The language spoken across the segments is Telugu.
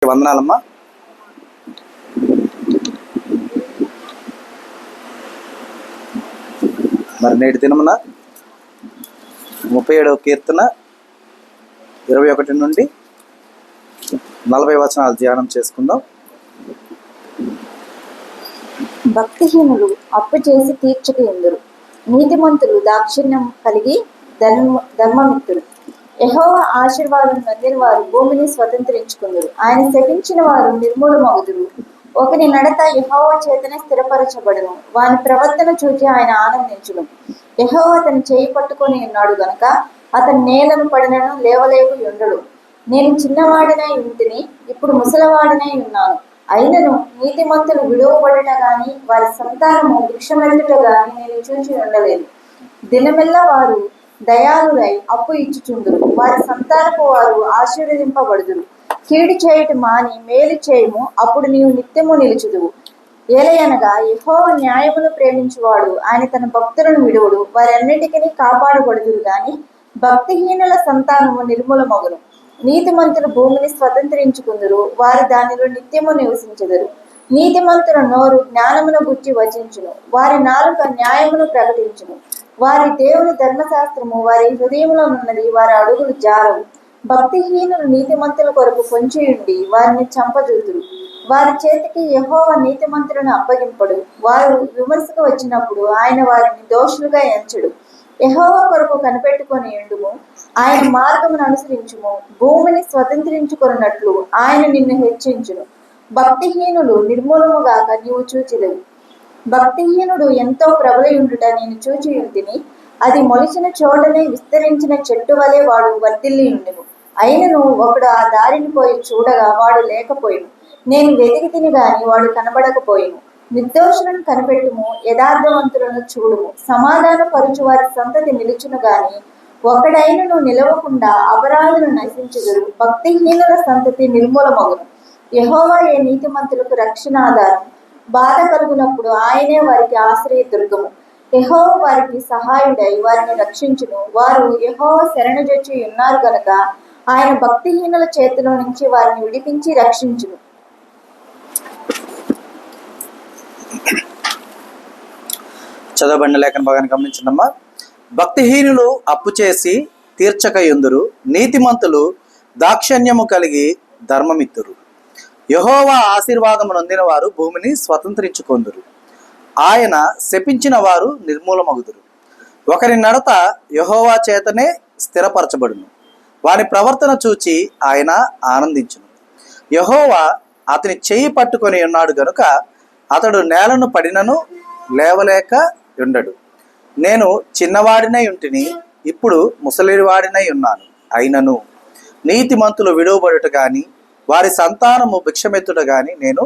వందనాలమ్మా. మరి నేటి దినమున 37వ కీర్తన 21 నుండి 40 వచనాలు ధ్యానం చేసుకుందాం. భక్తిహీనులు అప్పు చేసి తీర్చక ఎందురు, నీతిమంతులు దాక్షిణ్యం కలిగి ధర్మమిత్తురు. యెహోవా ఆశీర్వాదం నొందిన వారు భూమిని స్వతంత్రించుకుందురు. ఆయన శపించిన వారు నిర్మూలమగుదురు. ఒకని నడత యెహోవా చేతనే స్థిరపరచబడును, వాని ప్రవర్తన చూచి ఆయన ఆనందించును. యెహోవా అతని చేయి పట్టుకొని ఉన్నాడు గనుక అతని నేలను పడినను లేవలేక ఉండడు. నేను చిన్నవాడినై ఉంటిని, ఇప్పుడు ముసలివాడినై ఉన్నాను. అయినను నీతిమంతులు విడువబడుట గాని వారి సంతానము భిక్షమెత్తుట గాని నేను చూచి ఉండలేదు. దినమెల్లా వారు దయాళులై అప్పు ఇచ్చుచుందురు, వారి సంతానపు వారు ఆశీర్వదింపబడుదురు. కీడు చేయుట మాని మేలు చేయుము, అప్పుడు నీవు నిత్యము నిలుచుదువు. ఏలయనగా యెహోవా న్యాయమును ప్రేమించువాడు, ఆయన తన భక్తులను విడువడు. వారన్నిటికీ కాపాడబడుదురు గాని భక్తిహీనుల సంతానము నిర్మూలమగును. నీతిమంతులు భూమిని స్వతంత్రించుకుందురు, వారు దానిలో నిత్యము నివసించెదరు. నీతిమంతుల నోరు జ్ఞానమును గుర్చి వచించును, వారి నాలుక న్యాయమును ప్రకటించును. వారి దేవుని ధర్మశాస్త్రము వారి హృదయంలో ఉన్నది, వారి అడుగులు జారవు. భక్తిహీనులు నీతిమంతుల కొరకు పొంచియుండి వారిని చంపజూతురు. వారి చేతికి యెహోవా నీతిమంతులను అప్పగింపడు. వారు విమర్శకు వచ్చినప్పుడు ఆయన వారిని దోషులుగా ఎంచడు. యెహోవా కొరకు కనిపెట్టుకొని ఉండుము, ఆయన మార్గమును అనుసరించుము. భూమిని స్వతంత్రించుకొనున్నట్లు ఆయన నిన్ను హెచ్చించును. భక్తిహీనులు నిర్మూలముగాక నీవు చూచిదవు. భక్తిహీనుడు ఎంతో ప్రబలయుండుట నేను చూచి ఉంటిని. అది మొలిచిన చోటనే విస్తరించిన చెట్టు వలె వాడు వర్ధిల్లి ఉండెను. అయినను ఒకడు ఆ దారిని పోయి చూడగా వాడు లేకపోయిను. నేను వెతికి తిని గాని వాడు కనబడకపోయిను. నిర్దోషులను కనిపెట్టుము, యథార్థవంతులను చూడుము. సమాధాన పరుచు వారి సంతతి నిలుచును గాని ఒకడైనను నిలవకుండా అపరాధులు నశించుదురు. భక్తిహీనుల సంతతి నిర్మూలమగును. యెహోవా ఏ నీతిమంతులకు రక్షణ ఆధారం. బాధ కలుగునప్పుడు ఆయనే వారికి ఆశ్రయ దుర్గము. యెహోవా వారికి సహాయుడై వారిని రక్షించును. వారు యెహోవా శరణుజొచ్చి ఉన్నారు గనుక ఆయన భక్తిహీనుల చేతిలో నుంచి వారిని విడిపించి రక్షించును. చదవబడిన లేఖన భాగాన్ని గమనించండమ్మా. భక్తిహీనులు అప్పు చేసి తీర్చక ఎందురు, నీతిమంతులు దాక్షణ్యము కలిగి ధర్మమిత్తురు. యెహోవా ఆశీర్వాదము నొందిన వారు భూమిని స్వతంత్రించుకొందురు. ఆయన శపించిన వారు నిర్మూలమగుదురు. ఒకరి నడత యెహోవా చేతనే స్థిరపరచబడును, వాని ప్రవర్తన చూచి ఆయన ఆనందించును. యెహోవా అతని చెయ్యి పట్టుకొని ఉన్నాడు గనుక అతడు నేలను పడినను లేవలేక ఉండడు. నేను చిన్నవాడినై ఉంటిని, ఇప్పుడు ముసలివాడినై ఉన్నాను. అయినను నీతిమంతులు విడువబడుట గాని వారి సంతానము భిక్షమెత్తుట గాని నేను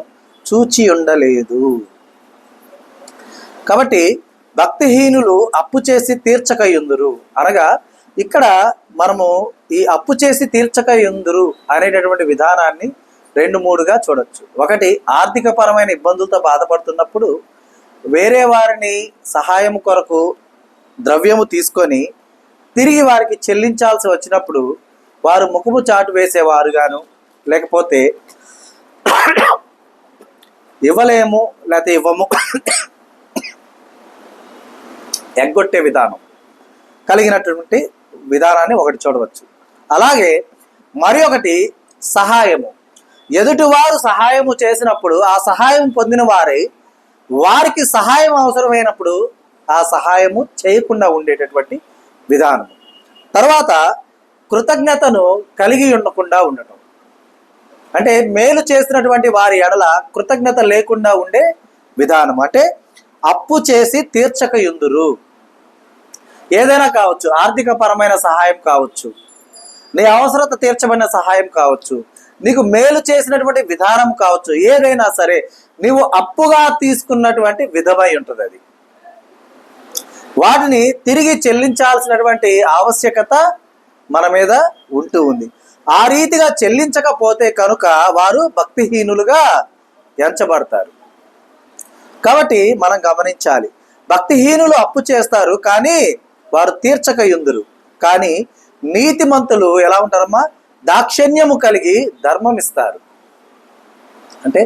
చూచి ఉండలేదు. కాబట్టి భక్తిహీనులు అప్పు చేసి తీర్చక యుందురు అనగా ఇక్కడ మనము ఈ అప్పు చేసి తీర్చక యుందురు అనేటటువంటి విధానాన్ని 2-3గా చూడొచ్చు. ఒకటి, ఆర్థిక పరమైన ఇబ్బందులతో బాధపడుతున్నప్పుడు వేరే వారిని సహాయం కొరకు ద్రవ్యము తీసుకొని తిరిగి వారికి చెల్లించాల్సి వచ్చినప్పుడు వారు ముఖము చాటు వేసేవారుగాను, లేకపోతే ఇవ్వలేము లేకపోతే ఇవ్వము ఎగ్గొట్టే విధానం కలిగినటువంటి విధానాన్ని ఒకటి చూడవచ్చు. అలాగే మరి ఒకటి సహాయము. ఎదుటివారు సహాయము చేసినప్పుడు ఆ సహాయం పొందిన వారికి సహాయం అవసరమైనప్పుడు ఆ సహాయము చేయకుండా ఉండేటటువంటి విధానం. తర్వాత కృతజ్ఞతను కలిగి ఉండకుండా ఉండటం, అంటే మేలు చేసినటువంటి వారి ఎడల కృతజ్ఞత లేకుండా ఉండే విధానం. అంటే అప్పు చేసి తీర్చక యుందురు. ఏదైనా కావచ్చు, ఆర్థిక పరమైన సహాయం కావచ్చు, నీ అవసరత తీర్చబడిన సహాయం కావచ్చు, నీకు మేలు చేసినటువంటి విధానం కావచ్చు, ఏదైనా సరే నీవు అప్పుగా తీసుకున్నటువంటి విధమై ఉంటుంది. అది వాటిని తిరిగి చెల్లించాల్సినటువంటి ఆవశ్యకత మన మీద ఉంటూ ఉంది. ఆ రీతిగా చెల్లించకపోతే కనుక వారు భక్తిహీనులుగా ఎంచబడతారు. కాబట్టి మనం గమనించాలి, భక్తిహీనులు అప్పు చేస్తారు కానీ వారు తీర్చక యుందురు. కానీ నీతిమంతులు ఎలా ఉంటారమ్మా? దాక్షిణ్యము కలిగి ధర్మం ఇస్తారు. అంటే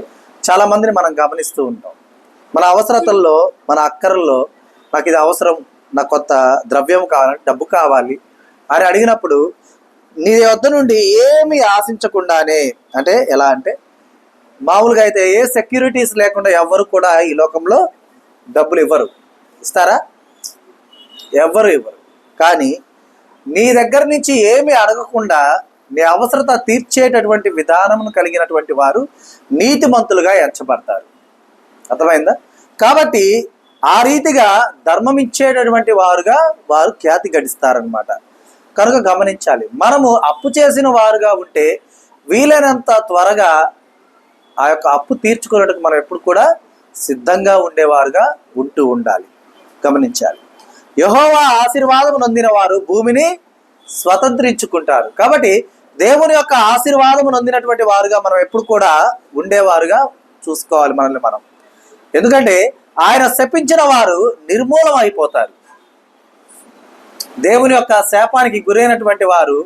చాలా మందిని మనం గమనిస్తూ ఉంటాం. మన అవసరతల్లో, మన అక్కర్లో నాకు ఇది అవసరం, నాకు కొత్త ద్రవ్యం కావాలి, డబ్బు కావాలి అని అడిగినప్పుడు నీ వద్ద నుండి ఏమి ఆశించకుండానే, అంటే ఎలా అంటే మామూలుగా అయితే ఏ సెక్యూరిటీస్ లేకుండా ఎవ్వరు కూడా ఈ లోకంలో డబ్బులు ఇవ్వరు. ఇస్తారా? ఎవ్వరు ఇవ్వరు. కానీ నీ దగ్గర నుంచి ఏమి అడగకుండా నీ అవసరత తీర్చేటటువంటి విధానమును కలిగినటువంటి వారు నీతిమంతులుగా ఎంచబడతారు. అర్థమైందా? కాబట్టి ఆ రీతిగా ధర్మం ఇచ్చేటటువంటి వారుగా వారు ఖ్యాతి గడిస్తారనమాట. కనుక గమనించాలి, మనము అప్పు చేసిన వారుగా ఉంటే వీలైనంత త్వరగా ఆ యొక్క అప్పు తీర్చుకునేందుకు మనం ఎప్పుడు కూడా సిద్ధంగా ఉండేవారుగా ఉంటూ ఉండాలి. గమనించాలి, యెహోవా ఆశీర్వాదం నొందిన వారు భూమిని స్వతంత్రించుకుంటారు. కాబట్టి దేవుని యొక్క ఆశీర్వాదం నొందినటువంటి వారుగా మనం ఎప్పుడు కూడా ఉండేవారుగా చూసుకోవాలి మనల్ని మనం. ఎందుకంటే ఆయన శపించిన వారు నిర్మూలం అయిపోతారు. దేవుని యొక్క శాపానికి గురైనటువంటి వారు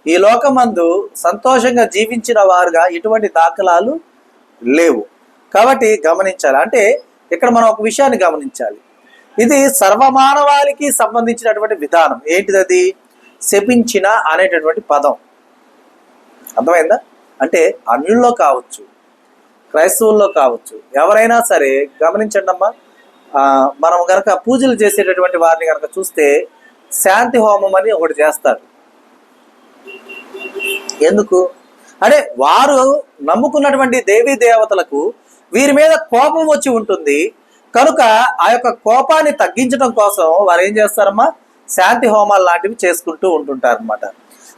ఈ లోకమందు సంతోషంగా జీవించిన వారుగా ఎటువంటి దాఖలాలు లేవు. కాబట్టి గమనించాలి. అంటే ఇక్కడ మనం ఒక విషయాన్ని గమనించాలి, ఇది సర్వమానవాళికి సంబంధించినటువంటి విధానం. ఏంటిది? అది శపించిన అనేటటువంటి పదం. అర్థమైందా? అంటే అన్యుల్లో కావచ్చు, క్రైస్తవుల్లో కావచ్చు, ఎవరైనా సరే గమనించండి అమ్మా. మనం కనుక పూజలు చేసేటటువంటి వారిని కనుక చూస్తే శాంతి హోమం అని ఒకటి చేస్తారు. ఎందుకు అంటే వారు నమ్ముకున్నటువంటి దేవీ దేవతలకు వీరి మీద కోపం వచ్చి ఉంటుంది కనుక ఆ యొక్క కోపాన్ని తగ్గించడం కోసం వారు ఏం చేస్తారమ్మా, శాంతి హోమాలు లాంటివి చేసుకుంటూ ఉంటుంటారు అనమాట.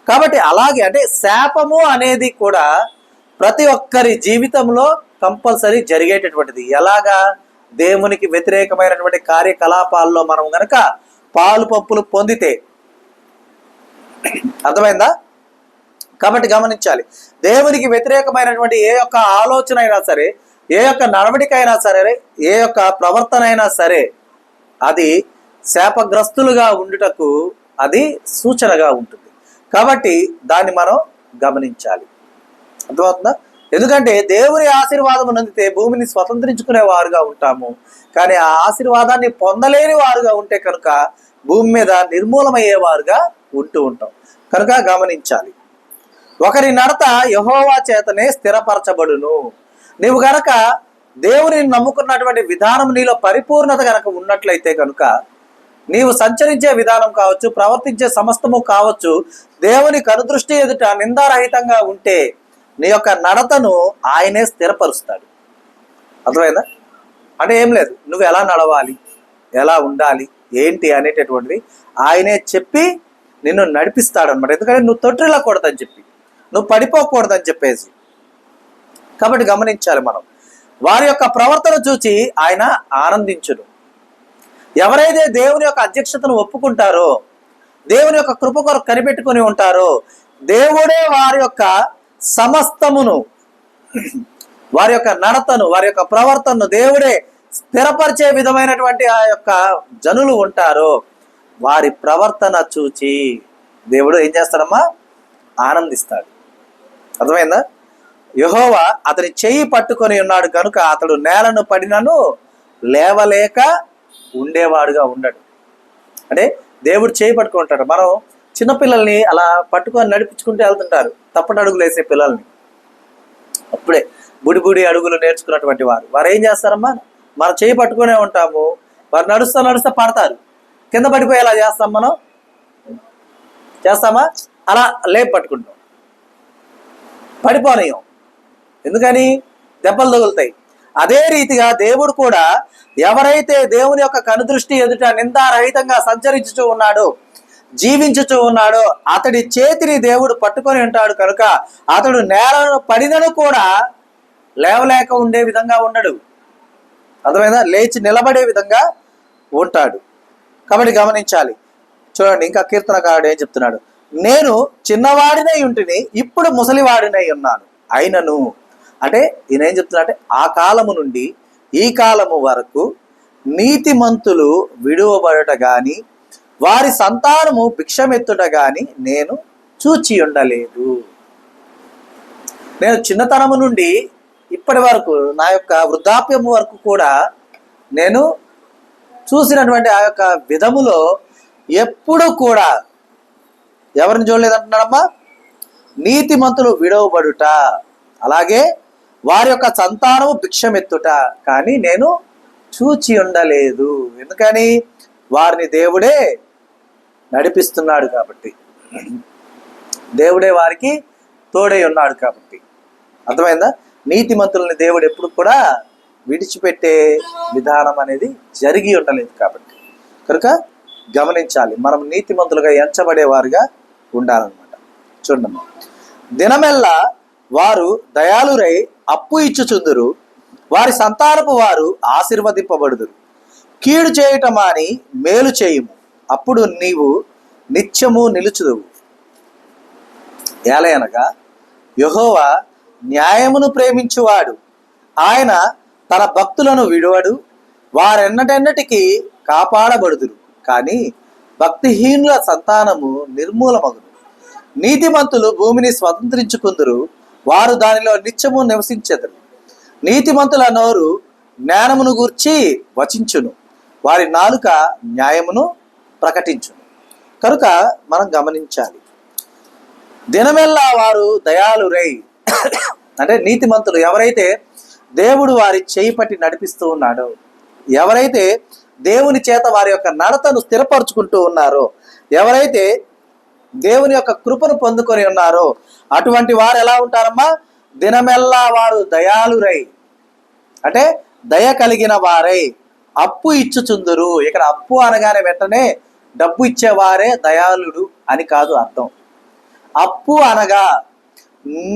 కాబట్టి అలాగే అంటే శాపము అనేది కూడా ప్రతి ఒక్కరి జీవితంలో కంపల్సరీ జరిగేటటువంటిది. ఎలాగా? దేవునికి వ్యతిరేకమైనటువంటి కార్యకలాపాల్లో మనం గనక పాలు పంపులు పొందితే. అర్థమైందా? కాబట్టి గమనించాలి, దేవునికి వ్యతిరేకమైనటువంటి ఏ యొక్క ఆలోచన అయినా సరే, ఏ యొక్క నడవడిక అయినా సరే, ఏ యొక్క ప్రవర్తన అయినా సరే అది శాపగ్రస్తులుగా ఉండుటకు అది సూచనగా ఉంటుంది. కాబట్టి దాన్ని మనం గమనించాలి. అర్థమవుతుందా? ఎందుకంటే దేవుని ఆశీర్వాదం నందితే భూమిని స్వతంత్రించుకునే వారుగా ఉంటాము. కానీ ఆ ఆశీర్వాదాన్ని పొందలేని వారుగా ఉంటే కనుక భూమి మీద నిర్మూలమయ్యేవారుగా ఉంటూ ఉంటాం. కనుక గమనించాలి, ఒకరి నడత యెహోవా చేతనే స్థిరపరచబడును. నీవు గనక దేవుని నమ్ముకున్నటువంటి విధానం నీలో పరిపూర్ణత గనక ఉన్నట్లయితే కనుక నీవు సంచరించే విధానం కావచ్చు, ప్రవర్తించే సమస్తము కావచ్చు, దేవుని కనుదృష్టి ఎదుట నిందారహితంగా ఉంటే నీ యొక్క నడతను ఆయనే స్థిరపరుస్తాడు. అర్థమైందా? అంటే ఏం లేదు, నువ్వు ఎలా నడవాలి, ఎలా ఉండాలి, ఏంటి అనేటటువంటిది ఆయనే చెప్పి నిన్ను నడిపిస్తాడు అనమాట. ఎందుకంటే నువ్వు తొట్టిల్లకూడదని చెప్పి, నువ్వు పడిపోకూడదని చెప్పేసి. కాబట్టి గమనించాలి మనం, వారి యొక్క ప్రవర్తన చూచి ఆయన ఆనందించును. ఎవరైతే దేవుని యొక్క అధ్యక్షతను ఒప్పుకుంటారో, దేవుని యొక్క కృప కొరకు కనిపెట్టుకుని ఉంటారో, దేవుడే వారి యొక్క సమస్తమును, వారి యొక్క నడతను, వారి యొక్క ప్రవర్తనను దేవుడే స్థిరపరిచే విధమైనటువంటి ఆ యొక్క జనులు ఉంటారో, వారి ప్రవర్తన చూచి దేవుడు ఏం చేస్తాడమ్మా, ఆనందిస్తాడు. అర్థమైందా? యెహోవా అతని చెయ్యి పట్టుకొని ఉన్నాడు కనుక అతడు నేలను పడినను లేవలేక ఉండేవాడుగా ఉండడు. అంటే దేవుడు చేయి పట్టుకుంటాడు. మనం చిన్నపిల్లల్ని అలా పట్టుకొని నడిపించుకుంటూ వెళ్తుంటారు, తప్పటి అడుగులు వేసే పిల్లల్ని. అప్పుడే బుడి అడుగులు నేర్చుకున్నటువంటి వారు ఏం చేస్తారమ్మా, మనం చేయి పట్టుకునే ఉంటాము, వారు నడుస్తా పడతారు, కింద పడిపోయేలా చేస్తాం. మనం చేస్తామా? అలా లేపు పట్టుకుంటాం, పడిపోనీయం. ఎందుకని? దెబ్బలు తగులుతాయి. అదే రీతిగా దేవుడు కూడా ఎవరైతే దేవుని యొక్క కనుదృష్టి ఎదుట నిందారహితంగా సంచరించుతూ ఉన్నాడో, జీవించుతూ ఉన్నాడో, అతడి చేతిని దేవుడు పట్టుకొని ఉంటాడు కనుక అతడు నేలను పడినను కూడా లేవలేక ఉండే విధంగా ఉండడు. అర్థమైందా? లేచి నిలబడే విధంగా ఉంటాడు. కాబట్టి గమనించాలి. చూడండి, ఇంకా కీర్తనకారుడు ఏం చెప్తున్నాడు, నేను చిన్నవాడినై ఉంటిని, ఇప్పుడు ముసలివాడినై ఉన్నాను, అయినను. అంటే ఈయన ఏం చెప్తున్నా అంటే ఆ కాలము నుండి ఈ కాలము వరకు నీతిమంతులు విడువబడట గాని వారి సంతానము భిక్షమెత్తుట గాని నేను చూచి ఉండలేదు. నేను చిన్నతనము నుండి ఇప్పటి వరకు నా యొక్క వృద్ధాప్యం వరకు కూడా నేను చూసినటువంటి ఆ యొక్క విధములో ఎప్పుడు కూడా ఎవరిని చూడలేదంటున్నాడమ్మా? నీతిమంతులు విడవబడుట, అలాగే వారి యొక్క సంతానము భిక్షమెత్తుట కానీ నేను చూచి ఉండలేదు. ఎందుకని? వారిని దేవుడే నడిపిస్తున్నాడు కాబట్టి, దేవుడే వారికి తోడై ఉన్నాడు కాబట్టి. అర్థమైందా? నీతిమంతులని దేవుడు ఎప్పుడు కూడా విడిచిపెట్టే విధానం అనేది జరిగి ఉండలేదు కాబట్టి కనుక గమనించాలి, మనం నీతిమంతులుగా ఎంచబడేవారుగా ఉండాలన్నమాట. చూడమ్మా, దినమెల్లా వారు దయాళురై అప్పు ఇచ్చుచుందురు, వారి సంతానపు వారు ఆశీర్వదింపబడుదురు. కీడు చేయటం మాని మేలు చేయుము, అప్పుడు నీవు నిత్యము నిలుచుదువు. ఏలయనగా యెహోవా న్యాయమును ప్రేమించువాడు, ఆయన తన భక్తులను విడువడు, వారెన్నటెన్నటికీ కాపాడబడుదురు. కానీ భక్తిహీనుల సంతానము నిర్మూలమగును. నీతిమంతులు భూమిని స్వతంత్రించుకుందురు, వారు దానిలో నిత్యము నివసించెదరు. నీతిమంతుల నోరు జ్ఞానమును గూర్చి వచించును, వారి నాలుక న్యాయమును ప్రకటించును. కనుక మనం గమనించాలి, దినమెల్లా వారు దయాళురై అంటే నీతిమంతులు ఎవరైతే దేవుడు వారి చేయి పట్టి నడిపిస్తూ ఉన్నాడో, ఎవరైతే దేవుని చేత వారి యొక్క నడతను స్థిరపరుచుకుంటూ ఉన్నారో, ఎవరైతే దేవుని యొక్క కృపను పొందుకొని ఉన్నారో అటువంటి వారు ఎలా ఉంటారమ్మా? దినమెల్లా వారు దయాళురై అంటే దయ కలిగిన వారై అప్పు ఇచ్చుచుందురు. ఇక్కడ అప్పు అనగానే వెంటనే డబ్బు ఇచ్చేవారే దయాళుడు అని కాదు అర్థం. అప్పు అనగా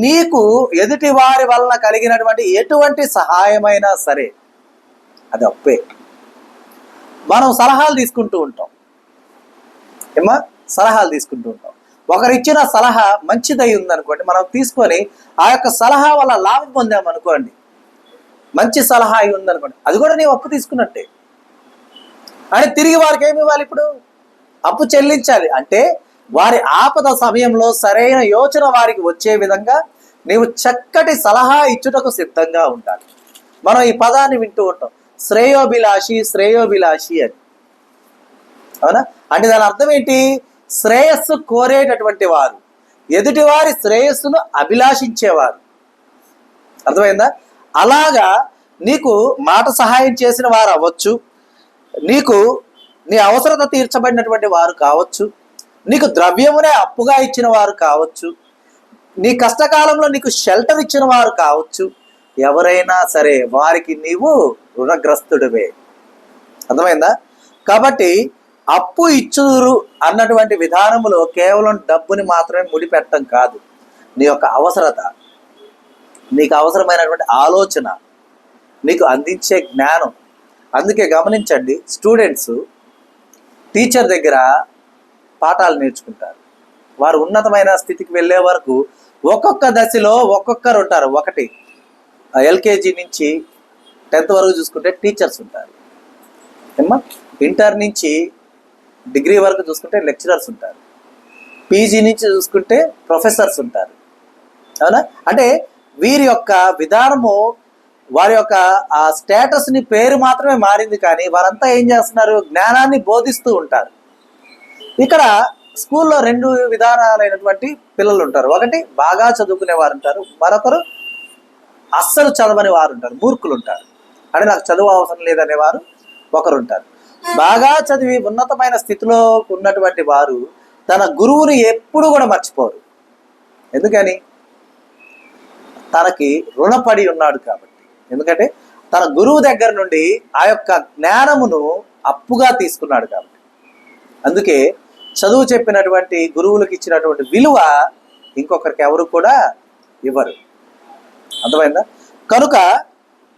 నీకు ఎదుటి వారి వలన కలిగినటువంటి ఎటువంటి సహాయమైనా సరే అది అప్పే. మనం సలహాలు తీసుకుంటూ ఉంటాం ఏమా, సలహాలు తీసుకుంటూ ఉంటాం. ఒకరిచ్చిన సలహా మంచిదై ఉందనుకోండి, మనం తీసుకొని ఆ యొక్క సలహా వల్ల లాభం పొందామనుకోండి, మంచి సలహా అయి ఉందనుకోండి, అది కూడా నీవు అప్పు తీసుకున్నట్టే. అని తిరిగి వారికి ఏమి ఇవ్వాలి? ఇప్పుడు అప్పు చెల్లించాలి. అంటే వారి ఆపద సమయంలో సరైన యోచన వారికి వచ్చే విధంగా నీవు చక్కటి సలహా ఇచ్చుటకు సిద్ధంగా ఉండాలి. మనం ఈ పదాన్ని వింటూ ఉంటాం, శ్రేయోభిలాషి శ్రేయోభిలాషి అని. అవునా? అంటే దాని అర్థం ఏంటి? శ్రేయస్సు కోరేటటువంటి వారు, ఎదుటివారి శ్రేయస్సును అభిలాషించేవారు. అర్థమైందా? అలాగా నీకు మాట సహాయం చేసిన వారు అవ్వచ్చు, నీకు నీ అవసరత తీర్చబడినటువంటి వారు కావచ్చు, నీకు ద్రవ్యమునే అప్పుగా ఇచ్చిన వారు కావచ్చు, నీ కష్టకాలంలో నీకు షెల్టర్ ఇచ్చిన వారు కావచ్చు. ఎవరైనా సరే వారికి నీవు రుణగ్రస్తుడివే. అర్థమైందా? కాబట్టి అప్పు ఇచ్చుదురు అన్నటువంటి విధానములో కేవలం డబ్బుని మాత్రమే ముడిపెట్టడం కాదు, నీ యొక్క అవసరత, నీకు అవసరమైనటువంటి ఆలోచన, నీకు అందించే జ్ఞానం. అందుకే గమనించండి, స్టూడెంట్స్ టీచర్ దగ్గర పాఠాలు నేర్చుకుంటారు. వారు ఉన్నతమైన స్థితికి వెళ్ళే వరకు ఒక్కొక్క దశలో ఒక్కొక్కరు ఉంటారు. ఒకటి ఎల్కేజీ నుంచి 10th వరకు చూసుకుంటే టీచర్స్ ఉంటారు ఏమ్మా, ఇంటర్ నుంచి డిగ్రీ వరకు చూసుకుంటే లెక్చరర్స్ ఉంటారు, పీజీ నుంచి చూసుకుంటే ప్రొఫెసర్స్ ఉంటారు. అవునా? అంటే వీరి యొక్క విధానము, వారి యొక్క ఆ స్టేటస్ని పేరు మాత్రమే మారింది, కానీ వారంతా ఏం చేస్తున్నారు? జ్ఞానాన్ని బోధిస్తూ ఉంటారు. ఇక్కడ స్కూల్లో 2 విధానాలైనటువంటి పిల్లలు ఉంటారు. ఒకటి బాగా చదువుకునే వారు ఉంటారు, మరొకరు అస్సలు చదవని వారు ఉంటారు, మూర్ఖులు ఉంటారు. అంటే నాకు చదువు అవసరం లేదనేవారు ఒకరు ఉంటారు. బాగా చదివి ఉన్నతమైన స్థితిలో ఉన్నటువంటి వారు తన గురువుని ఎప్పుడు కూడా మర్చిపోరు. ఎందుకని? తనకి రుణపడి ఉన్నాడు కాబట్టి. ఎందుకంటే తన గురువు దగ్గర నుండి ఆ యొక్క జ్ఞానమును అప్పుగా తీసుకున్నాడు కాబట్టి. అందుకే చదువు చెప్పినటువంటి గురువులకు ఇచ్చినటువంటి విలువ ఇంకొకరికి ఎవరు కూడా ఇవ్వరు. అర్థమైందా? కనుక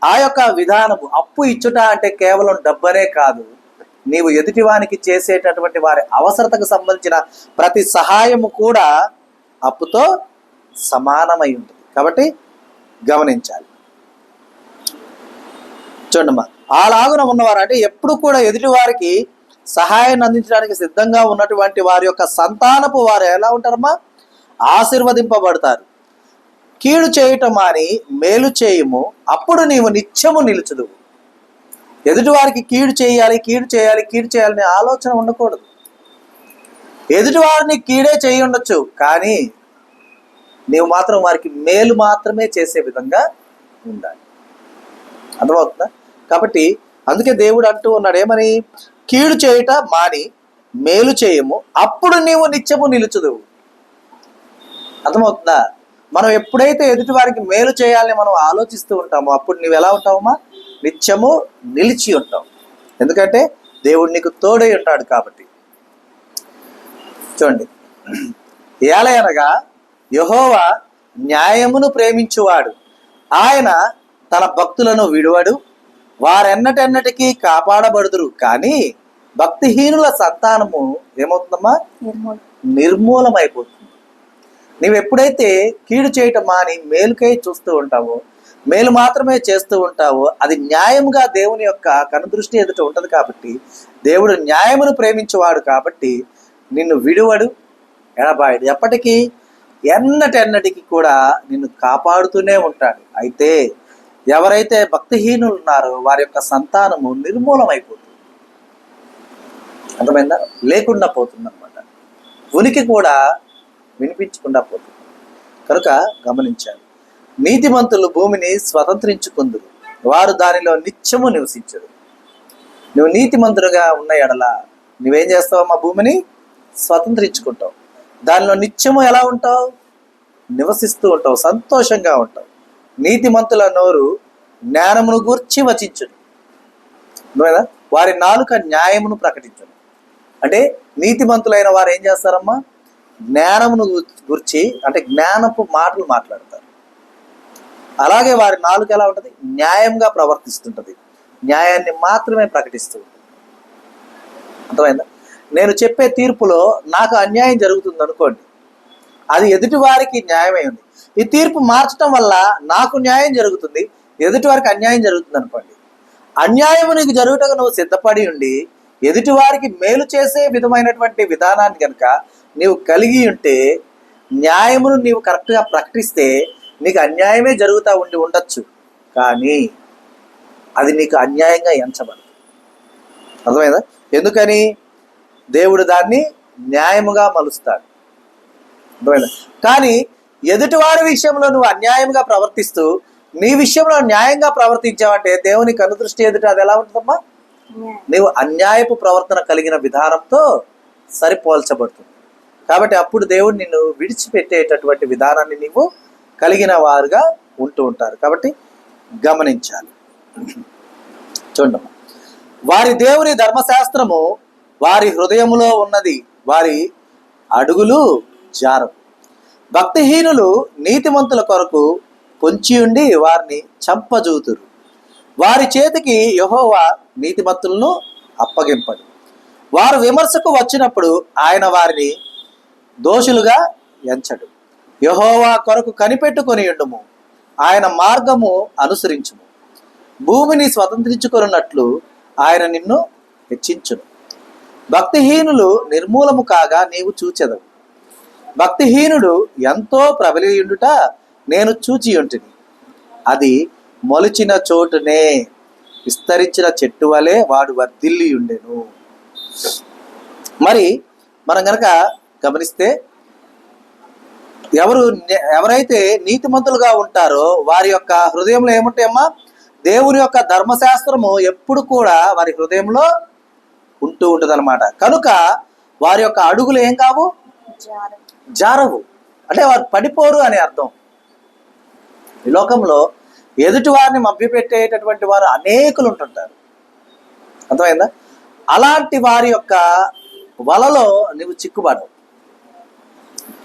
ఆ యొక్క విధానము, అప్పు ఇచ్చుట అంటే కేవలం డబ్బనే కాదు, నీవు ఎదుటివానికి చేసేటటువంటి వారి అవసరతకు సంబంధించిన ప్రతి సహాయము కూడా అప్పుతో సమానమై ఉంటుంది. కాబట్టి గమనించాలి. చూడమ్మా, అలాగున ఉన్నవారు అంటే ఎప్పుడు కూడా ఎదుటి వారికి సహాయాన్ని అందించడానికి సిద్ధంగా ఉన్నటువంటి వారి యొక్క సంతానపు వారు ఎలా ఉంటారమ్మా? ఆశీర్వదింపబడతారు. కీడు చేయటం మాని మేలు చేయుము, అప్పుడు నీవు నిత్యము నిలుచుదువు. ఎదుటివారికి కీడు చేయాలి కీడు చేయాలి కీడు చేయాలనే ఆలోచన ఉండకూడదు. ఎదుటివారిని కీడే చేయి ఉండొచ్చు, కానీ నీవు మాత్రం వారికి మేలు మాత్రమే చేసే విధంగా ఉండాలి. అర్థమవుతుందా? కాబట్టి అందుకే దేవుడు అంటూ ఉన్నాడు ఏమని, కీడు చేయుట మాని మేలు చేయము, అప్పుడు నీవు నిత్యము నిలుచుదువు. అర్థమవుతుందా? మనం ఎప్పుడైతే ఎదుటి వారికి మేలు చేయాలని మనం ఆలోచిస్తూ ఉంటామో అప్పుడు నువ్వు ఎలా ఉంటావమ్మా? నిత్యము నిలిచి ఉంటావు. ఎందుకంటే దేవుడు నీకు తోడై ఉంటాడు కాబట్టి. చూడండి, ఏలయనగా యెహోవా న్యాయమును ప్రేమించువాడు, ఆయన తన భక్తులను విడువడు, వారెన్నటెన్నటికీ కాపాడబడుదురు. కానీ భక్తిహీనుల సంతానము ఏమవుతుందమ్మా? నిర్మూలమైపోతుంది. నీవు ఎప్పుడైతే కీడు చేయటం మాని మేలుకై చూస్తూ ఉంటావో, మేలు మాత్రమే చేస్తూ ఉంటావో, అది న్యాయముగా దేవుని యొక్క కనుదృష్టి ఎదుట ఉంటుంది. కాబట్టి దేవుడు న్యాయమును ప్రేమించేవాడు కాబట్టి నిన్ను విడువడు, ఎడబాయడు. ఎప్పటికీ ఎన్నటెన్నటికి కూడా నిన్ను కాపాడుతూనే ఉంటాడు. అయితే ఎవరైతే భక్తిహీనులు ఉన్నారో వారి యొక్క సంతానము నిర్మూలమైపోతుంది. అర్థమైందా? లేకుండా పోతుంది అనమాట. ఉనికి కూడా వినిపించకుండా పోతుంది. కనుక గమనించాలి, నీతిమంతులు భూమిని స్వతంత్రించుకుందురు, వారు దానిలో నిత్యము నివసించరు. నువ్వు నీతిమంతుడుగా ఉన్న ఎడల నువ్వేం చేస్తావమ్మా? భూమిని స్వతంత్రించుకుంటావు. దానిలో నిత్యము ఎలా ఉంటావు? నివసిస్తూ ఉంటావు, సంతోషంగా ఉంటావు. నీతిమంతుల నోరు జ్ఞానమును గూర్చి వచించును, నువ్వేనా? వారి నాలుక న్యాయమును ప్రకటించును. అంటే నీతిమంతులైన వారు ఏం చేస్తారమ్మా? జ్ఞానమును గురించి, అంటే జ్ఞానపు మాటలు మాట్లాడతారు. అలాగే వారి నాలుక ఎలా ఉంటుంది? న్యాయంగా ప్రవర్తిస్తుంటుంది, న్యాయాన్ని మాత్రమే ప్రకటిస్తూ ఉంటుంది. అర్థమైందా? నేను చెప్పే తీర్పులో నాకు అన్యాయం జరుగుతుంది అనుకోండి, అది ఎదుటి వారికి న్యాయమై ఉంది. ఈ తీర్పు మార్చడం వల్ల నాకు న్యాయం జరుగుతుంది, ఎదుటి వారికి అన్యాయం జరుగుతుంది అనుకోండి. అన్యాయము నీకు జరుగుటకు నువ్వు సిద్ధపడి ఉండి ఎదుటి వారికి మేలు చేసే విధమైనటువంటి విధానాన్ని కనుక నీవు కలిగి ఉంటే, న్యాయమును నీవు కరెక్ట్గా ప్రకటిస్తే నీకు అన్యాయమే జరుగుతూ ఉండొచ్చు, కానీ అది నీకు అన్యాయంగా ఎంచబడదు. అర్థమైందా? ఎందుకని? దేవుడు దాన్ని న్యాయముగా మలుస్తాడు. అర్థమైందా? కానీ ఎదుటివారి విషయంలో నువ్వు అన్యాయంగా ప్రవర్తిస్తూ నీ విషయంలో న్యాయంగా ప్రవర్తించావంటే దేవుని కనుదృష్టి ఎదుట అది ఎలా ఉంటుందమ్మా? నీవు అన్యాయపు ప్రవర్తన కలిగిన విధానంతో సరిపోల్చబడుతుంది. కాబట్టి అప్పుడు దేవుడు నిన్ను విడిచిపెట్టేటటువంటి విధానాన్ని నీవు కలిగిన వారుగా ఉంటూ ఉంటారు. కాబట్టి గమనించాలి. చూడమ్మా, వారి దేవుని ధర్మశాస్త్రము వారి హృదయములో ఉన్నది, వారి అడుగులు జారవు. భక్తిహీనులు నీతిమంతుల కొరకు పొంచి ఉండి వారిని చంపజూతురు. వారి చేతికి యెహోవా నీతిమంతులను అప్పగింపడు. వారు విమర్శకు వచ్చినప్పుడు ఆయన వారిని దోషులుగా ఎంచడు. యెహోవా కొరకు కనిపెట్టుకొని ఉండుము, ఆయన మార్గము అనుసరించుము. భూమిని స్వతంత్రించుకొనున్నట్లు ఆయన నిన్ను హెచ్చించును. భక్తిహీనులు నిర్మూలము కాగా నీవు చూచెదవు. భక్తిహీనుడు ఎంతో ప్రబలియుండుట నేను చూచి ఉంటిని. అది మొలిచిన చోటునే విస్తరించిన చెట్టు వలె వాడు వర్ధిల్లి ఉండెను. మరి మనం గనక గమనిస్తే ఎవరైతే నీతిమంతులుగా ఉంటారో వారి యొక్క హృదయంలో ఏముంటాయమ్మా? దేవుని యొక్క ధర్మశాస్త్రము ఎప్పుడు కూడా వారి హృదయంలో ఉంటూ ఉంటుంది అనమాట. కనుక వారి యొక్క అడుగులు ఏం కావు? జారవు. అంటే వారు పడిపోరు అని అర్థం. ఈ లోకంలో ఎదుటి వారిని మభ్యపెట్టేటటువంటి వారు అనేకులు ఉంటుంటారు. అర్థమైందా? అలాంటి వారి యొక్క వలలో నువ్వు చిక్కుబడవు.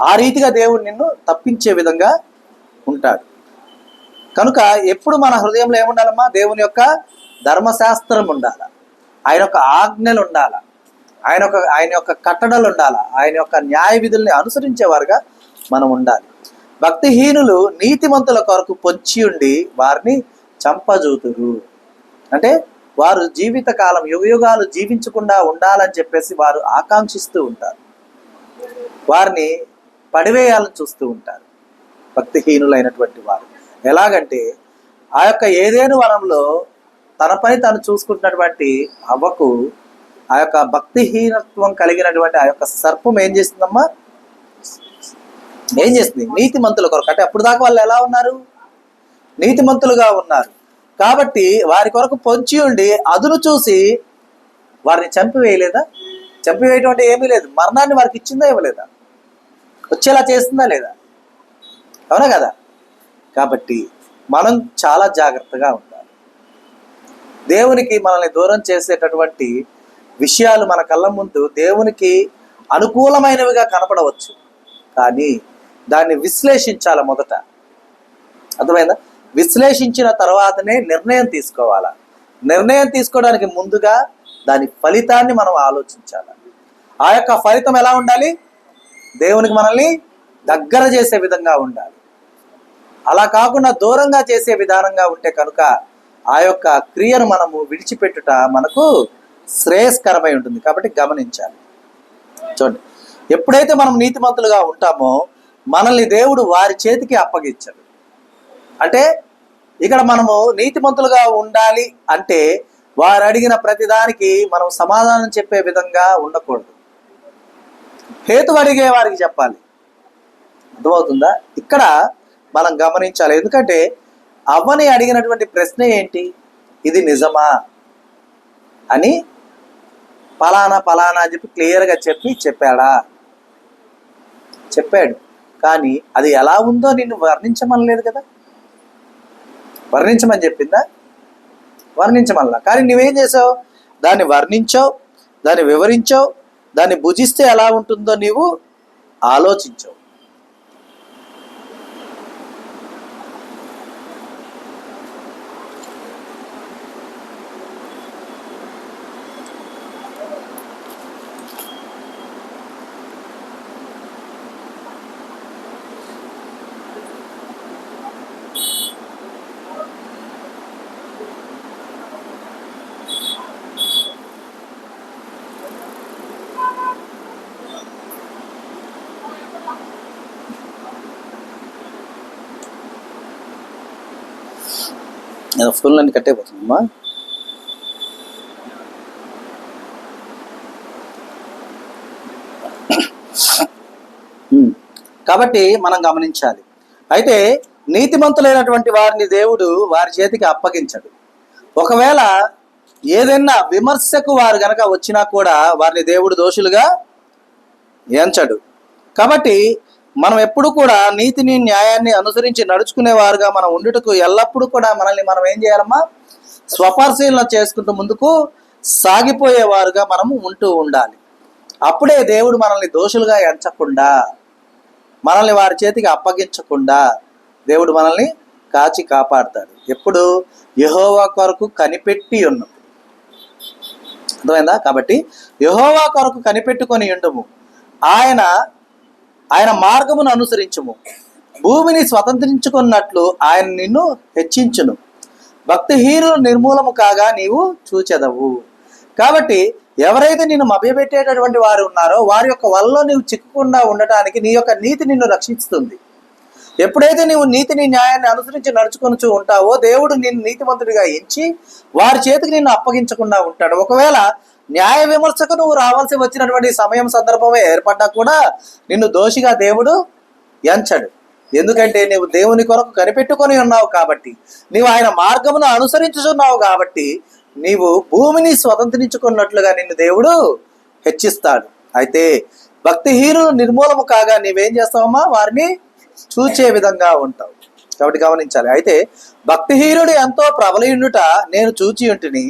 ఆ రీతిగా దేవుడు నిన్ను తప్పించే విధంగా ఉంటాడు. కనుక ఎప్పుడు మన హృదయంలో ఏముండాలమ్మా? దేవుని యొక్క ధర్మశాస్త్రం ఉండాల, ఆయన యొక్క ఆజ్ఞలు ఉండాల, ఆయన యొక్క కట్టడలు ఉండాల, ఆయన యొక్క న్యాయ విధుల్ని అనుసరించేవారుగా మనం ఉండాలి. భక్తిహీనులు నీతిమంతుల కొరకు పొంచి ఉండి వారిని చంపజూతురు. అంటే వారు జీవితకాలం యుగయుగాలు జీవించకుండా ఉండాలని చెప్పేసి వారు ఆకాంక్షిస్తూ ఉంటారు, వారిని పడివేయాలని చూస్తూ ఉంటారు. భక్తిహీనులైనటువంటి వారు. ఎలాగంటే ఆ యొక్క ఏదేను వనంలో తన పని తను చూసుకుంటున్నటువంటి అవ్వకు ఆ యొక్క భక్తిహీనత్వం కలిగినటువంటి ఆ యొక్క సర్పం ఏం చేస్తుందమ్మా? ఏం చేస్తుంది? నీతిమంతుల కొరకు. అంటే అప్పుడు దాకా వాళ్ళు ఎలా ఉన్నారు? నీతిమంతులుగా ఉన్నారు కాబట్టి వారి కొరకు పొంచి ఉండి అదును చూసి వారిని చంపివేయలేదా? చంపివేయటం అంటే ఏమీ లేదు, మరణాన్ని వారికి ఇచ్చిందా ఇవ్వలేదా? వచ్చేలా చేస్తుందా లేదా? అవునా కదా? కాబట్టి మనం చాలా జాగ్రత్తగా ఉండాలి. దేవునికి మనల్ని దూరం చేసేటటువంటి విషయాలు మన కళ్ళ ముందు దేవునికి అనుకూలమైనవిగా కనపడవచ్చు, కానీ దాన్ని విశ్లేషించాలి మొదట. అర్థమైందా? విశ్లేషించిన తర్వాతనే నిర్ణయం తీసుకోవాలా. నిర్ణయం తీసుకోవడానికి ముందుగా దాని ఫలితాన్ని మనం ఆలోచించాలి. ఆ యొక్క ఫలితం ఎలా ఉండాలి? దేవునికి మనల్ని దగ్గర చేసే విధంగా ఉండాలి. అలా కాకుండా దూరంగా చేసే విధానంగా ఉంటే కనుక ఆ యొక్క క్రియను మనము విడిచిపెట్టుట మనకు శ్రేయస్కరమై ఉంటుంది. కాబట్టి గమనించాలి. చూడండి, ఎప్పుడైతే మనం నీతిమంతులుగా ఉంటామో మనల్ని దేవుడు వారి చేతికి అప్పగించాడు. అంటే ఇక్కడ మనము నీతిమంతులుగా ఉండాలి అంటే వారు అడిగిన ప్రతిదానికి మనం సమాధానం చెప్పే విధంగా ఉండకూడదు. హేతు అడిగే వారికి చెప్పాలి. అర్థమవుతుందా? ఇక్కడ మనం గమనించాలి. ఎందుకంటే అవ్వని అడిగినటువంటి ప్రశ్న ఏంటి? ఇది నిజమా అని పలానా పలానా అని చెప్పి క్లియర్గా చెప్పాడా? చెప్పాడు. కానీ అది ఎలా ఉందో నిన్ను వర్ణించమనలేదు కదా. వర్ణించమని చెప్పిందా? వర్ణించమల్లా. కానీ నువ్వేం చేసావు? దాన్ని వర్ణించావు, దాన్ని వివరించావు, దాన్ని భుజిస్తే ఎలా ఉంటుందో నీవు ఆలోచించావు. ఫుల్ అన్ని కట్టేపోతుందమ్మా. కాబట్టి మనం గమనించాలి. అయితే నీతిమంతులైనటువంటి వారిని దేవుడు వారి చేతికి అప్పగించడు. ఒకవేళ ఏదైనా విమర్శకు వారు గనక వచ్చినా కూడా వారిని దేవుడు దోషులుగా ఎంచడు. కాబట్టి మనం ఎప్పుడు కూడా నీతిని న్యాయాన్ని అనుసరించి నడుచుకునేవారుగా మనం ఉండుటకు ఎల్లప్పుడూ కూడా మనల్ని మనం ఏం చేయాలమ్మా? స్వపరిశీలన చేసుకుంటూ ముందుకు సాగిపోయేవారుగా మనము ఉంటూ ఉండాలి. అప్పుడే దేవుడు మనల్ని దోషులుగా ఎంచకుండా, మనల్ని వారి చేతికి అప్పగించకుండా దేవుడు మనల్ని కాచి కాపాడుతాడు. ఎప్పుడు? యెహోవా కొరకు కనిపెట్టి ఉన్నప్పుడు. అర్థమైందా? కాబట్టి యెహోవా కొరకు కనిపెట్టుకొని ఉండుము, ఆయన మార్గమును అనుసరించుము, భూమిని స్వతంత్రించుకున్నట్లు ఆయన నిన్ను హెచ్చించును, భక్తిహీనులు నిర్మూలము కాగా నీవు చూచెదవు. కాబట్టి ఎవరైతే నిన్ను మభ్యపెట్టేటటువంటి వారు ఉన్నారో వారి యొక్క వలలో నీవు చిక్కకుండా ఉండటానికి నీ యొక్క నీతి నిన్ను రక్షిస్తుంది. ఎప్పుడైతే నీవు నీతిని న్యాయాన్ని అనుసరించి నడుచుకొనుచూ ఉంటావో దేవుడు నిన్ను నీతిమంతుడిగా ఎంచి వారి చేతికి నిన్ను అప్పగించకుండా ఉంటాడు. ఒకవేళ న్యాయ విమర్శకు నువ్వు రావాల్సి వచ్చినటువంటి సమయం సందర్భమే ఏర్పడ్డా కూడా నిన్ను దోషిగా దేవుడు ఎంచడు. ఎందుకంటే నీవు దేవుని కొరకు కనిపెట్టుకొని ఉన్నావు కాబట్టి, నీవు ఆయన మార్గమును అనుసరించుచున్నావు కాబట్టి నీవు భూమిని స్వతంత్రించుకున్నట్లుగా నిన్ను దేవుడు హెచ్చిస్తాడు. అయితే భక్తిహీనులు నిర్మూలము కాగా నీవేం చేస్తావమ్మా? వారిని చూచే విధంగా ఉంటావు. కాబట్టి గమనించాలి. అయితే భక్తిహీనుడు ఎంతో ప్రబలియుండుట నేను చూచి ఉంటిని.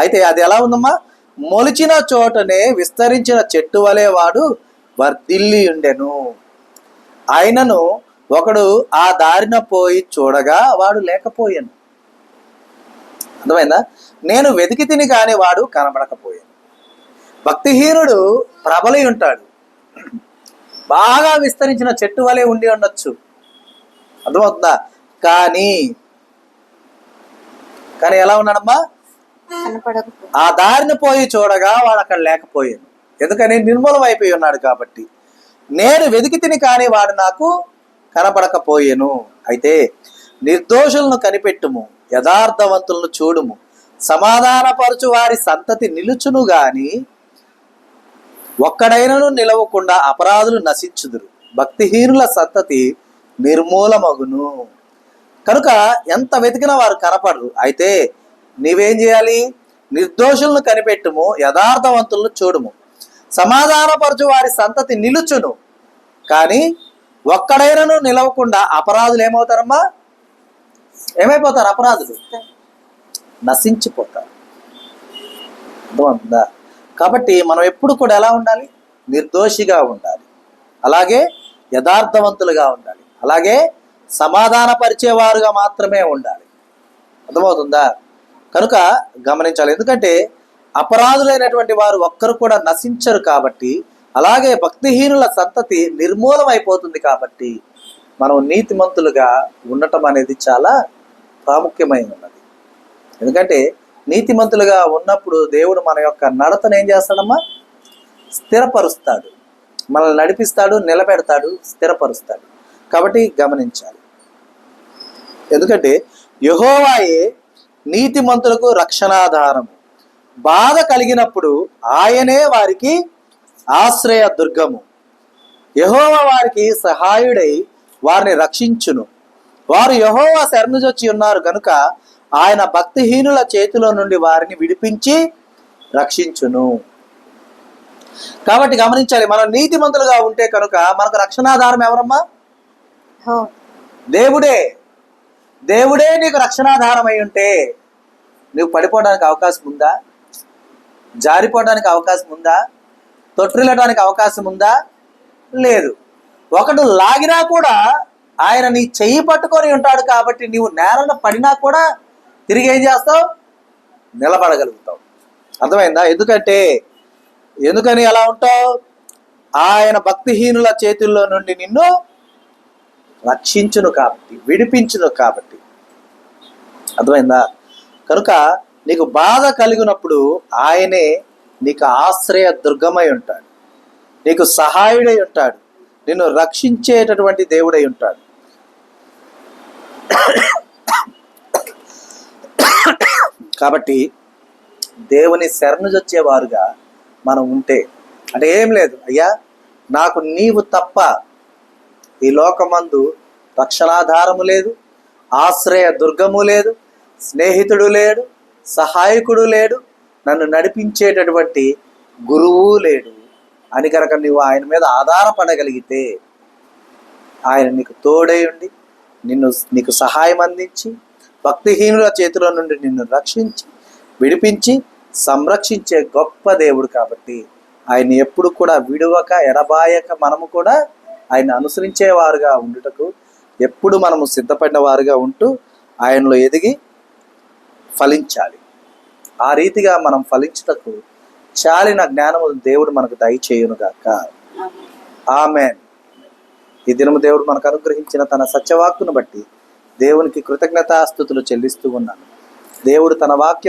అయితే అది ఎలా ఉందమ్మా? మొలిచిన చోటనే విస్తరించిన చెట్టు వలె వాడు వర్ధిల్లి ఉండెను. ఆయనను ఒకడు ఆ దారిన పోయి చూడగా వాడు లేకపోయాను. అర్థమైందా? నేను వెతికి తిని కాని వాడు కనబడకపోయాను. భక్తిహీనుడు ప్రబలి ఉంటాడు, బాగా విస్తరించిన చెట్టు వలె ఉండి ఉండొచ్చు. అర్థమవుతుందా? కానీ ఎలా ఉన్నాడమ్మా? ఆ దారిని పోయి చూడగా వాడు అక్కడ లేకపోయాను. ఎందుకని? నిర్మూలం అయిపోయి ఉన్నాడు కాబట్టి. నేను వెతికి తిని కానీ వాడు నాకు కనపడకపోయెను. అయితే నిర్దోషులను కనిపెట్టుము, యథార్థవంతులను చూడుము, సమాధానపరచు వారి సంతతి నిలుచును గాని ఒక్కడైనను నిలవకుండా అపరాధులు నశించుదురు. భక్తిహీనుల సంతతి నిర్మూలమగును. కనుక ఎంత వెతికినా వారు కనపడరు. అయితే నీవేం చేయాలి? నిర్దోషులను కనిపెట్టుము, యథార్థవంతులను చూడుము, సమాధానపరచు వారి సంతతి నిలుచును. కానీ ఒక్కడైనను నిలవకుండా అపరాధులు ఏమవుతారమ్మా? ఏమైపోతారు? అపరాధులు నశించిపోతారు. అర్థమవుతుందా? కాబట్టి మనం ఎప్పుడు కూడా ఎలా ఉండాలి? నిర్దోషిగా ఉండాలి, అలాగే యథార్థవంతులుగా ఉండాలి, అలాగే సమాధానపరిచేవారుగా మాత్రమే ఉండాలి. అర్థమవుతుందా? కనుక గమనించాలి. ఎందుకంటే అపరాధులైనటువంటి వారు ఒక్కరు కూడా నశించరు కాబట్టి, అలాగే భక్తిహీనుల సంతతి నిర్మూలమైపోతుంది కాబట్టి మనం నీతిమంతులుగా ఉండటం అనేది చాలా ప్రాముఖ్యమైన ఉన్నది. ఎందుకంటే నీతిమంతులుగా ఉన్నప్పుడు దేవుడు మన యొక్క నడతను ఏం చేస్తాడమ్మా? స్థిరపరుస్తాడు, మనల్ని నడిపిస్తాడు, నిలబెడతాడు, స్థిరపరుస్తాడు. కాబట్టి గమనించాలి. ఎందుకంటే యెహోవాయే నీతిమంతులకు రక్షణాధారము. బాధ కలిగినప్పుడు ఆయనే వారికి ఆశ్రయ దుర్గము. యెహోవా వారికి సహాయుడై వారిని రక్షించును. వారు యెహోవా శరణుజొచ్చి ఉన్నారు కనుక ఆయన భక్తిహీనుల చేతిలో నుండి వారిని విడిపించి రక్షించును. కాబట్టి గమనించాలి, మనం నీతిమంతులుగా ఉంటే కనుక మనకు రక్షణాధారం ఎవరమ్మా? దేవుడే. దేవుడే నీకు రక్షణాధారం అయి ఉంటే నువ్వు పడిపోవడానికి అవకాశం ఉందా? జారిపోవడానికి అవకాశం ఉందా? తొట్టిల్లడానికి అవకాశం ఉందా? లేదు. ఒకడు లాగినా కూడా ఆయన నీ చెయ్యి పట్టుకొని ఉంటాడు కాబట్టి నీవు నేలన పడినా కూడా తిరిగి ఏం చేస్తావు? నిలబడగలుగుతావు. అర్థమైందా? ఎందుకని అలా ఉంటావు? ఆయన భక్తిహీనుల చేతుల్లో నుండి నిన్ను రక్షించును కాబట్టి, విడిపించును కాబట్టి. అర్థమైందా? కనుక నీకు బాధ కలిగినప్పుడు ఆయనే నీకు ఆశ్రయ దుర్గమై ఉంటాడు, నీకు సహాయుడై ఉంటాడు, నిన్ను రక్షించేటటువంటి దేవుడై ఉంటాడు. కాబట్టి దేవుని శరణుజొచ్చేవారుగా మనం ఉంటే, అంటే ఏం లేదు, అయ్యా నాకు నీవు తప్ప ఈ లోకమందు రక్షణాధారము లేదు, ఆశ్రయ దుర్గము లేదు, స్నేహితుడు లేడు, సహాయకుడు లేడు, నన్ను నడిపించేటటువంటి గురువు లేడు అని కనుక నువ్వు ఆయన మీద ఆధారపడగలిగితే ఆయన నీకు తోడై ఉండి నీకు సహాయం అందించి భక్తిహీనుల చేతిలో నుండి నిన్ను రక్షించి విడిపించి సంరక్షించే గొప్ప దేవుడు. కాబట్టి ఆయన ఎప్పుడు కూడా విడువక ఎడబాయక మనము కూడా ఆయన అనుసరించేవారుగా ఉండుటకు ఎప్పుడు మనము సిద్ధపడిన వారుగా ఉంటూ ఆయనలో ఎదిగి ఫలించాలి. ఆ రీతిగా మనం ఫలించుటకు చాలిన జ్ఞానము దేవుడు మనకు దయచేయునుగాక. ఆమేన్. ఈ దినము దేవుడు మనకు అనుగ్రహించిన తన సత్యవాక్కును బట్టి దేవునికి కృతజ్ఞతాస్తుతులు చెల్లిస్తూ ఉన్నాను. దేవుడు తన వాక్యం